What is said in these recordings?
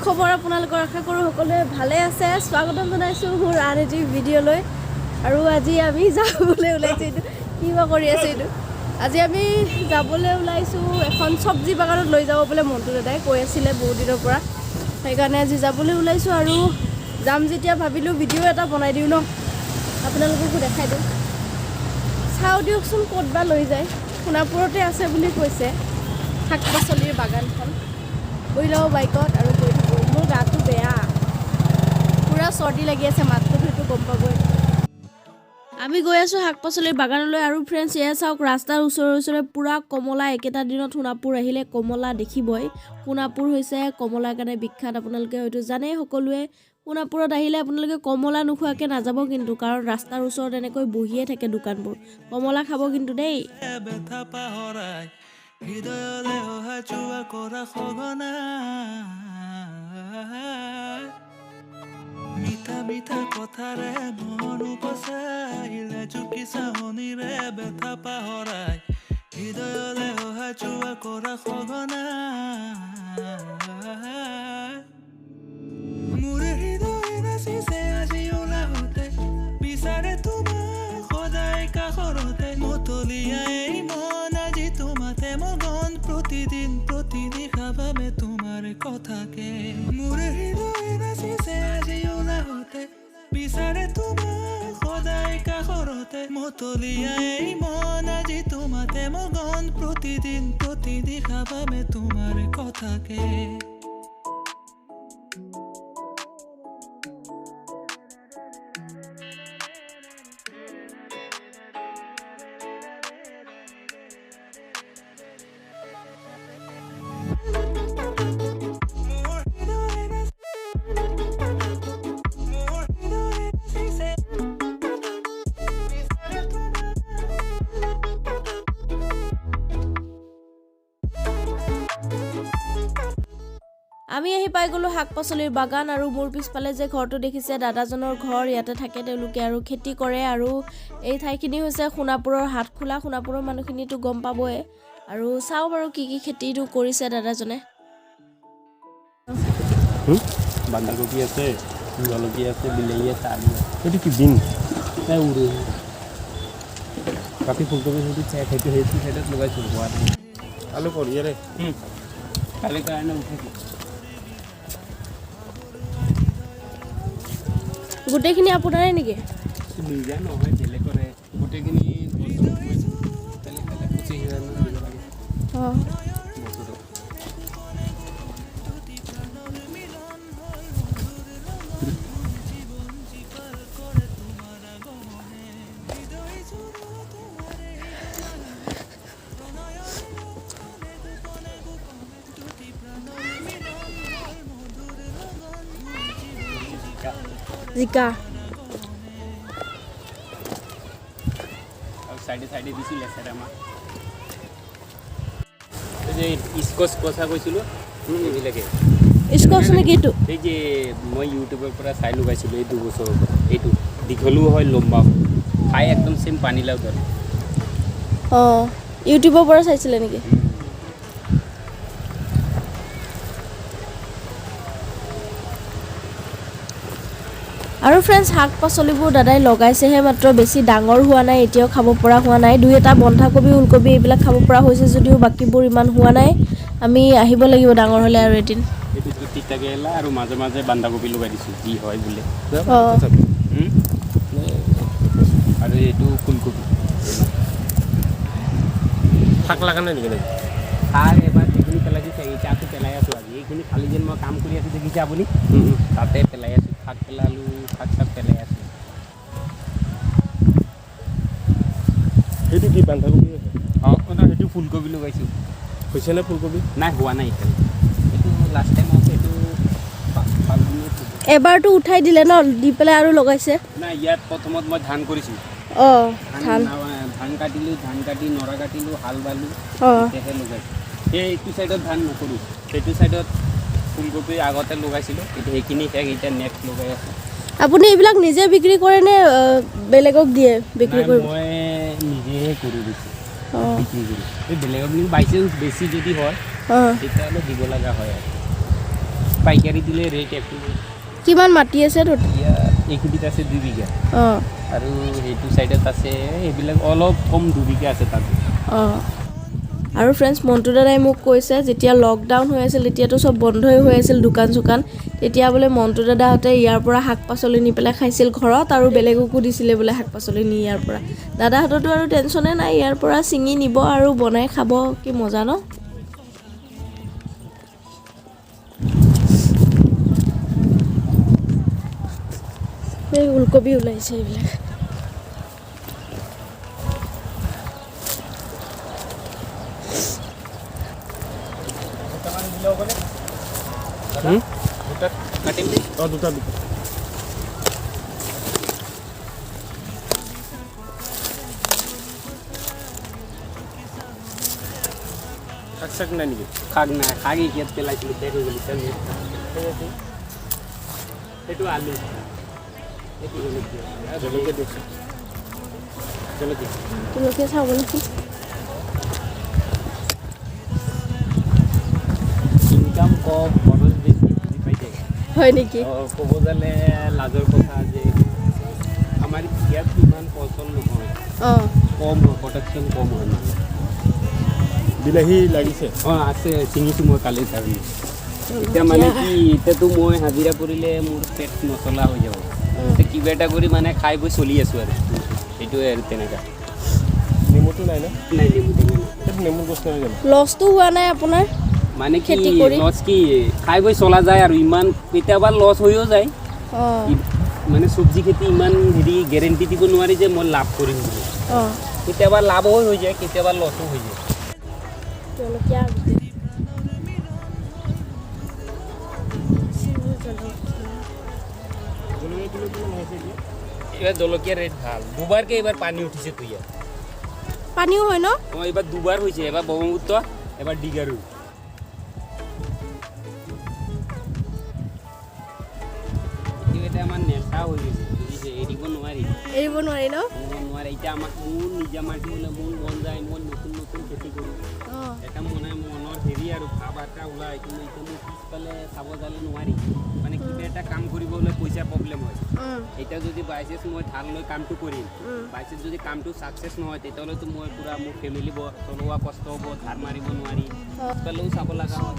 খবৰ আপোনালোকৰ আশা কৰোঁ সকলোৱে ভালে আছে স্বাগতম জনাইছোঁ মোৰ আন এটি ভিডিঅ'লৈ আৰু আজি আমি যাবলৈ ওলাইছোঁ এইটো কিবা কৰি আছে এইটো আজি আমি যাবলৈ ওলাইছোঁ এখন চব্জি বাগানত লৈ যাব বোলে মনটো দাদাই কৈ আছিলে বহুত দিনৰ পৰা সেইকাৰণে আজি যাবলৈ ওলাইছোঁ আৰু যাম যেতিয়া ভাবিলোঁ ভিডিঅ' এটা বনাই দিওঁ ন আপোনালোককো দেখাই দিওঁ চাওঁ দিয়কচোন ক'ত বা লৈ যায় সোণাপুৰতে আছে বুলি কৈছে শাক পাচলিৰ বাগানখন গৈ লওঁ বাইকত আৰু গৈ থাকোঁ মোৰ গাটো বেয়া পুৰা চৰ্দি লাগি আছে মাতটো সেইটো গম পাবই আমি গৈ আছোঁ শাক পাচলিৰ বাগানলৈ আৰু ফ্ৰেণ্ডছ এয়া চাওক ৰাস্তাৰ ওচৰে পুৰা কমলা একেটা দিনত সোণাপুৰ আহিলে কমলা দেখিবই সোণাপুৰ হৈছে কমলাৰ কাৰণে বিখ্যাত আপোনালোকে হয়তো জানেই সকলোৱে সোণাপুৰত আহিলে আপোনালোকে কমলা নোখোৱাকৈ নাযাব কিন্তু কাৰণ ৰাস্তাৰ ওচৰত এনেকৈ বহিয়ে থাকে দোকানবোৰ কমলা খাব কিন্তু দেই হৃদয়লে অহা যোৱা কৰা সঘনা মিঠা মিঠা কথাৰে মন উপচাইলে জুকি চাহনিৰে বেথা পাহৰাই হৃদয়লে অহা যোৱা কৰা সঘনা মোৰ হৃদয় নাচিছে আজি ওলাওঁতে বিচাৰে তোমাক সদায় কাষৰতে মতলীয়াই মন আজি তোমাতে মগন প্ৰতিদিন প্ৰতিনিশা ভাবে তোমাৰ কথাকে মোৰ হৃদয় নাচিছে আজি ওলাওঁতে বিচাৰে তোমাক সদায় কাষৰতে মতলীয়াই মন আজি তোমাতে মগন প্ৰতিদিন প্ৰতিনিশা ভাবে তোমাৰ কথাকে আমি আহি পাই গ'লো শাক পাচলিৰ বাগান আৰু মোৰ পিছফালে যে ঘৰটো দেখিছে দাদাজনৰ ঘৰ ইয়াতে থাকে তেওঁলোকে আৰু খেতি কৰে আৰু এই ঠাইখিনি হৈছে সোণাপুৰৰ হাটখোলা সোণাপুৰৰ মানুহখিনিতো গম পাবই আৰু চাওঁ বাৰু কি খেতিটো কৰিছে দাদাজনে বন্ধাকবি আছে জলকীয়া আছে বিলাহী আছে আলু সেইটো কি বিন উৰে বাকী ফুলকবি সেইটো সেইটো চাইডত লগাইছোঁ আলু কৰিয়ে কালি কাৰণে উঠিছোঁ গোটেইখিনি আপোনাৰে নেকি নিজা নহয় বেলেগৰে গোটেইখিনি অঁ জিকা সাইডে সাইডে দিছিল লেচেৰামাহ এই যে স্কচ কথা কৈছিলোঁ এইবিলাকে স্কচ নেকি এইটো এই যে মই ইউটিউবৰ পৰা চাই লগাইছিলোঁ এই 2 বছৰৰ পৰা এইটো দীঘলো হয় লম্বা খাই একদম চেম পানীলাও ধৰে অঁ ইউটিউবৰ পৰা চাইছিলে নেকি আৰু ফ্ৰেণ্ডছ শাক পাচলিবোৰ দাদাই লগাইছেহে মাত্ৰ বেছি ডাঙৰ হোৱা নাই এতিয়াও খাব পৰা হোৱা নাই দুই এটা বন্ধাকবি ওলকবি এইবিলাক খাব পৰা হৈছে যদিও বাকীবোৰ ইমান হোৱা নাই আমি আহিব লাগিব ডাঙৰ হ'লে আৰু এদিন এইটো তিতা কেৰেলা আৰু মাজে মাজে বন্ধাকবি লগাই দিছোঁ যি হয় বোলে আৰু এইটো ফুলকবি শাক লগা নাই নেকি শাক এবাৰ যিখিনি পেলাই দিছে এইটা আকৌ পেলাই আছোঁ আজি এইখিনি খালি যেন মই কাম কৰি আছোঁ দেখিছে আপুনি তাতে পেলাই আছোঁ শাক পেলালোঁ শাক চাক পেলাই আছোঁ সেইটো কি বন্ধাকবি অঁ সেইটো ফুলকবি লগাইছোঁ হৈছেনে ফুলকবি নাই হোৱা নাই এতিয়ালৈ এইটো লাষ্ট টাইম আছে এইটো এবাৰটো উঠাই দিলে ন দি পেলাই আৰু লগাইছে নাই ইয়াত প্ৰথমত মই ধান কৰিছোঁ অঁ ধান কাটিলোঁ ধান কাটি নৰা কাটিলোঁ হাল বালোঁ তেতিয়াহে লগাইছোঁ এইটো চাইডত ধান নকৰোঁ সেইটো চাইডত ফুলকবি আগতে লগাইছিলোঁ এতিয়া সেইখিনি এতিয়া নেক্সট লগাই আছোঁ আপুনি এইবিলাক নিজে বিক্ৰী কৰে নে বেলেগক দিয়ে বিক্ৰী কৰিব মই নিজেহে কৰোঁ দিছোঁ বিক্ৰী কৰোঁ এই বেলেগক বাইচান্স বেছি যদি হয় তেতিয়াহ'লে দিব লগা হয় আৰু পাইকাৰী দিলে ৰেট একো কিমান মাটি আছে তোৰ ইয়াত এইখিনিত আছে 2 বিঘা অঁ আৰু সেইটো চাইডত আছে এইবিলাক অলপ কম 2 বিঘা আছে তাত অঁ আৰু ফ্ৰেণ্ডছ মণ্টু দাদাই মোক কৈছে যেতিয়া লকডাউন হৈ আছিল তেতিয়াতো চব বন্ধই হৈ আছিল দোকান চোকান তেতিয়া বোলে মণ্টু দাদাহঁতে ইয়াৰ পৰা শাক পাচলি নি পেলাই খাইছিল ঘৰত আৰু বেলেগকো দিছিলে বোলে শাক পাচলি নি ইয়াৰ পৰা দাদাহঁতৰতো আৰু টেনশ্যনে নাই ইয়াৰ পৰা ছিঙি নিব আৰু বনাই খাব কি মজা ন এই ওলকবি ওলাইছে এইবিলাক দুটা শাক নাই নেকি শাক নাই শাক ইয়াত পেলাইছিলোঁ শেষ হৈ গ'ল সেইটো আলু এইটো জলকীয়া দিছোঁ জলকীয়া চাব নেকি ইনকাম কম খৰচ বেছি বুজি পাইছে হয় নেকি ক'ব গ'লে লাজৰ কথা যে আমাৰ ইয়াত ইমান ফচল নহয় অঁ কম হয় প্ৰডাকশ্যন কম হয় বিলাহী লাগিছে অঁ আছে ছিঙিছোঁ মই কালিৰ কাৰণে এতিয়া মানে কি এতিয়াতো মই হাজিৰা কৰিলে মোৰ পেট নচলা হৈ যাব এতিয়া কিবা এটা কৰি মানে খাই বৈ চলি আছোঁ আৰু সেইটোৱে আৰু তেনেকুৱা নেমুটো নাই ন নাই নেমু টেঙা নাই সেইটো নেমুৰ গছ নহয় জানো লছটো হোৱা নাই আপোনাৰ মানে কি খেতি কৰি? লছ কি খাই বৈ চলা যায় আৰু ইমান কেতিয়াবা লছ হৈও যায় অঁ মানে চব্জি খেতি ইমান হেৰি গেৰেণ্টি দিব নোৱাৰি যে মই লাভ কৰিম বুলি অঁ কেতিয়াবা লাভো হৈ যায় কেতিয়াবা লছো হৈ যায় জলকীয়া এইবাৰ জলকীয়া ৰেট ভাল দুবাৰকৈ এইবাৰ পানী উঠিছে তো ইয়াত পানীও হয় ন অঁ এইবাৰ দুবাৰ হৈছে এবাৰ ব্ৰহ্মপুত্ৰ এবাৰ ডিগাৰু এইটো এটা আমাৰ নেচা হৈ গৈছে বুজিছে এৰিব নোৱাৰি এৰিব নোৱাৰি ন নোৱাৰে এতিয়া আমাক মোৰ নিজা মাটি হ'লে মোৰ মন যায় মই নতুন নতুন খেতি কৰোঁ অঁ এটা মানে মনৰ হেৰি আৰু ভাৱ এটা ওলায় কিন্তু এতিয়া মোৰ পিছফালে চাব যালে নোৱাৰি মানে কিবা এটা কাম কৰিবলৈ পইচা প্ৰব্লেম হয় এতিয়া যদি বাইচান্স মই ধাৰ লৈ কামটো কৰিম বাইচান্স যদি কামটো ছাকচেছ নহয় তেতিয়াহ'লেতো মই পূৰা মোৰ ফেমিলি চলোৱা কষ্ট হ'ব ধাৰ মাৰিব নোৱাৰি পিছফালেও চাব লগা হয়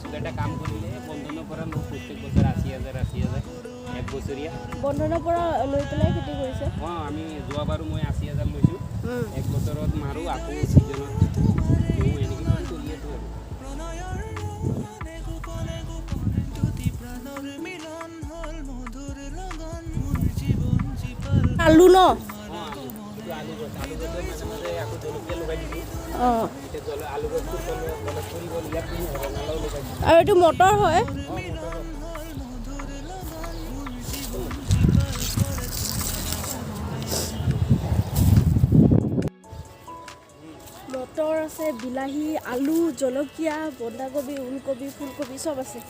কিবা এটা কাম কৰিলে বন্ধনৰ পৰা লওঁ প্ৰত্যেক বছৰ 80,000 এক বছৰীয়া বন্ধনৰ পৰা লৈ পেলাই খেতি কৰিছে অঁ আমি যোৱাবাৰো মই 80,000 লৈছোঁ এক বছৰত মাৰোঁ আকৌ ছিজনত দিওঁ এনেকৈ কৰি চলি আছোঁ আৰু আলু ন অঁ আলু গছ মাজে মাজে আকৌ জলকীয়া লগাই দিছোঁ অঁ এতিয়া আলু গছটো তলত ফুৰিব ইয়াত ৰঙালাও লগাই দিছোঁ আৰু এইটো মটৰ হয় মটৰ আছে বিলাহী আলু জলকীয়া বন্ধাকবি ওলকবি ফুলকবি চব আছে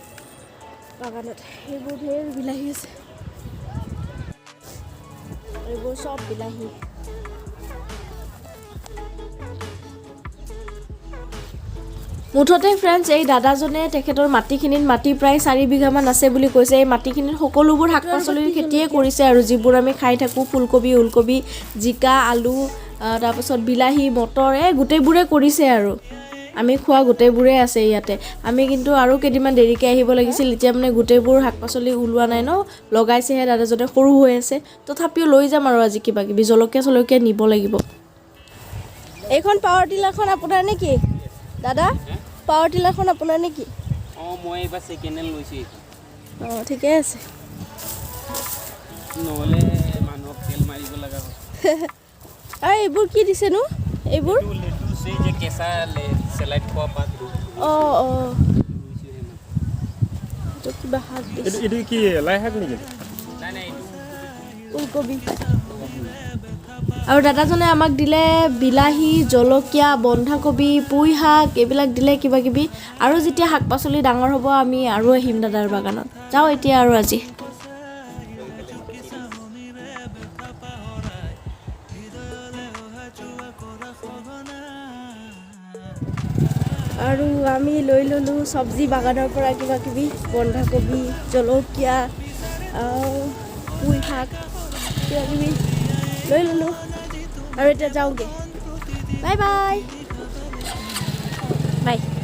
বাগানত এইবোৰ ঢেৰ বিলাহী আছে এইবোৰ চব বিলাহী মুঠতে ফ্ৰেণ্ডছ এই দাদাজনে তেখেতৰ মাটিখিনিত মাটি প্ৰায় 4 বিঘামান আছে বুলি কৈছে এই মাটিখিনিত সকলোবোৰ শাক পাচলিৰ খেতিয়ে কৰিছে আৰু যিবোৰ আমি খাই থাকোঁ ফুলকবি ওলকবি জিকা আলু তাৰপাছত বিলাহী মটৰ গোটেইবোৰে কৰিছে আৰু আমি খোৱা গোটেইবোৰে আছে ইয়াতে আমি কিন্তু আৰু কেইদিনমান দেৰিকৈ আহিব লাগিছিল এতিয়া মানে গোটেইবোৰ শাক পাচলি ওলোৱা নাই ন লগাইছেহে দাদাজনে সৰু হৈ আছে তথাপিও লৈ যাম আৰু আজি কিবা কিবি জলকীয়া নিব লাগিব এইখন পাৱাৰ টিলাৰখন আপোনাৰ নেকি দাদা পাৱাৰ টিলাৰখন আপোনাৰ নেকি অঁ মই এইবাৰ ছেকেণ্ড হেণ্ড লৈছোঁ অঁ ঠিকে আছে নহ'লে মানুহক তেল মাৰিব লগা হয় আৰু এইবোৰ কি দিছেনো এইবোৰ লেটুচ এই যে কেঁচা চেলাইট খোৱা পাত অঁ অঁ এইটো কিবা শাক দিছে এইটো কি লাই শাক নেকি নাই নাই এইটো ওলকবি আৰু দাদাজনে আমাক দিলে বিলাহী জলকীয়া বন্ধাকবি পুই শাক এইবিলাক দিলে কিবা কিবি আৰু যেতিয়া শাক পাচলি ডাঙৰ হ'ব আমি আৰু আহিম দাদাৰ বাগানত যাওঁ এতিয়া আৰু আজি আৰু আমি লৈ ল'লোঁ চব্জি বাগানৰ পৰা কিবাকিবি বন্ধাকবি জলকীয়া পুঁই শাক কিবাকিবি লৈ ল'লোঁ আৰু এতিয়া যাওঁগৈ বাই বাই বাই